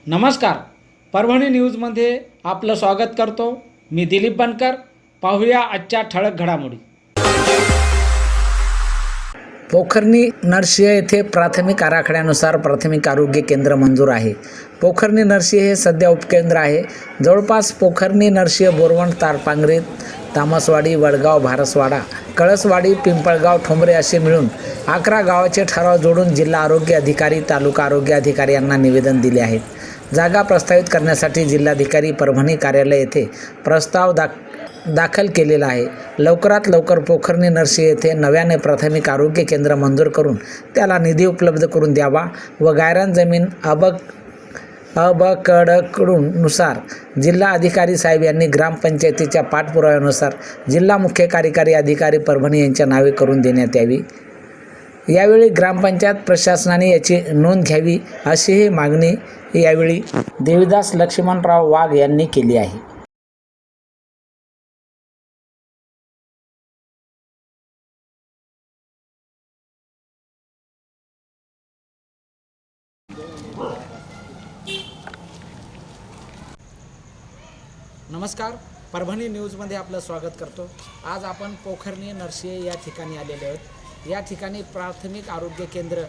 नमस्कार. परभणी न्यूजमध्ये आपलं स्वागत करतो. मी दिलीप बनकर. पाहूया आजच्या ठळक घडामोडी. पोखर्णी नरशिह येथे प्राथमिक आराखड्यानुसार प्राथमिक आरोग्य केंद्र मंजूर आहे. पोखर्णी नरशिह हे सध्या उपकेंद्र आहे. जवळपास पोखर्णी नरशिह बोरवंड तारपांगरी तामसवाडी वडगाव भारसवाडा कळसवाडी पिंपळगाव ठोंबरे असे मिळून 11 गावाचे ठराव जोडून जिल्हा आरोग्य अधिकारी तालुका आरोग्य अधिकारी यांना निवेदन दिले आहेत. जागा प्रस्तावित करण्यासाठी जिल्हाधिकारी परभणी कार्यालय येथे प्रस्ताव दाखल केलेला आहे. लवकरात लवकर पोखर्णी नरशिह येथे नव्याने प्राथमिक आरोग्य केंद्र मंजूर करून त्याला निधी उपलब्ध करून द्यावा व गायरान जमीन नुसार जिल्हा अधिकारी साहेब यांनी ग्रामपंचायतीच्या पाठपुराव्यानुसार जिल्हा मुख्य कार्यकारी अधिकारी परभणी यांच्या नावे करून देण्यात यावी. यावेळी ग्रामपंचायत प्रशासनाने याची नोंद घ्यावी अशीही मागणी यावेळी देवीदास लक्ष्मणराव वाघ यांनी केली आहे. नमस्कार. परभणी न्यूजमध्ये आपलं स्वागत करतो. आज आपण पोखर्णी नरशिह या ठिकाणी आलेले आहोत. या ठिकाणी प्राथमिक आरोग्य केंद्र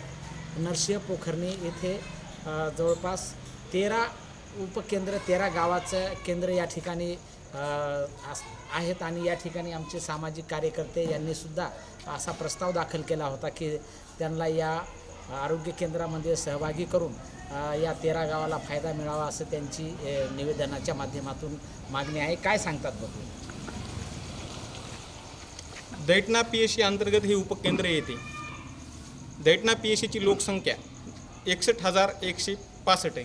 नरशिह पोखर्णी येथे जवळपास 13 उपकेंद्र 13 गावाचं केंद्र या ठिकाणी आहेत आणि या ठिकाणी आमचे सामाजिक कार्यकर्ते यांनी सुद्धा असा प्रस्ताव दाखल केला होता की त्यांना या आरोग्य केंद्रामध्ये सहभागी करून या 13 गावाला फायदा मिळावा असं त्यांची निवेदनाच्या माध्यमातून मागणी आहे. काय सांगतात बघू. दैठणा PSC अंतर्गत हे उपकेंद्र येते. दैठणा PSCची लोकसंख्या 61,165 आहे.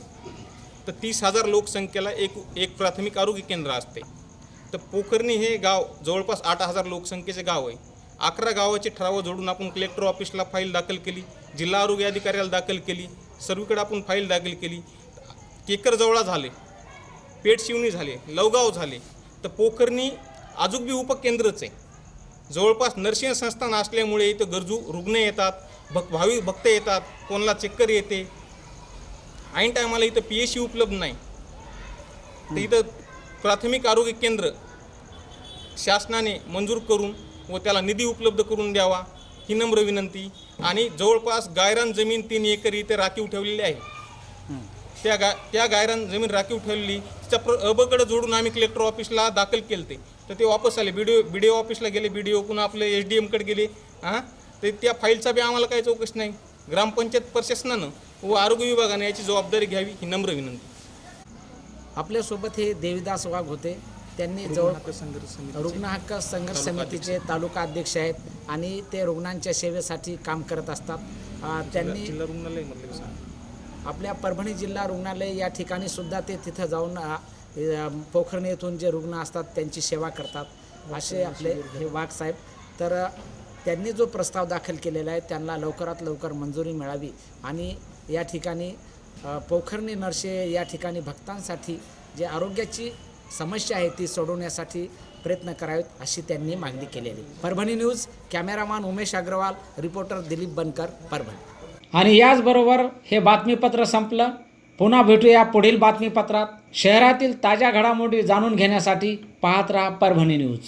तर 30,000 लोकसंख्येला एक प्राथमिक आरोग्य केंद्र असते. तर पोखर्णी हे गाव जवळपास 8,000 लोकसंख्येचे गाव आहे. 11 गावाचे ठराव जोडून आपण कलेक्टर ऑफिसला फाईल दाखल केली, जिल्हा आरोग्य अधिकाऱ्याला दाखल केली, सर्वीकडे आपण फाईल दाखल केली. केकरजवळा झाले, पेठशिवणी झाले, लवगाव झाले. तर पोखर्णी अजून बी उपकेंद्रच आहे. जवळपास नर्सिंग संस्थान असल्यामुळे इथं गरजू रुग्ण येतात, भाविक भक्त येतात, कोणाला चक्कर येते. ऐन टायमाला इथं PSC उपलब्ध नाही. तर इथं प्राथमिक आरोग्य केंद्र शासनाने मंजूर करून व त्याला निधी उपलब्ध करून द्यावा ही नम्र विनंती. आणि जवळपास गायरान जमीन 3 एकर इथे राखीव ठेवलेली आहे. त्या गायरान जमीन राखीव ठेवलेली तिचा अबकडं जोडून आम्ही कलेक्टर ऑफिसला दाखल केलं तर ते वापस आले. BDO ऑफिसला गेले, BDO पुन्हा आपले SDMकडे गेले. तर त्या फाईलचा बी आम्हाला काही चौकशी नाही. ग्रामपंचायत प्रशासनानं व आरोग्य विभागाने याची जबाबदारी घ्यावी ही नम्र विनंती. आपल्यासोबत हे देवीदास वाघ होते. त्यांनी रुग्ण हक्क संघर्ष समितीचे तालुका अध्यक्ष आहेत आणि ते रुग्णांच्या सेवेसाठी काम करत असतात. त्यांनी आपल्या परभणी जिल्हा रुग्णालय या ठिकाणी सुद्धा ते तिथं जाऊन पोखर्णी येथून जे रुग्ण असतात त्यांची सेवा करतात असे आपले हे वाघ साहेब. तर त्यांनी जो प्रस्ताव दाखल केलेला आहे त्यांना लवकरात लवकर मंजुरी मिळावी आणि या ठिकाणी पोखर्णी नरशिह या ठिकाणी भक्तांसाठी जे आरोग्याची समस्या आहे ती सोडवण्यासाठी प्रयत्न करावेत अशी त्यांनी मागणी केलेली. Parbhani news, cameraman Umesh Agarwal, reporter Dilip Bankar, Parbhani. आणि याचबरोबर हे बातमीपत्र संपलं. पुन्हा भेटूया पुढील बातमीपत्रात. शहरातील ताज्या घडामोडी जाणून घेण्यासाठी पाहत राहा परभणी न्यूज.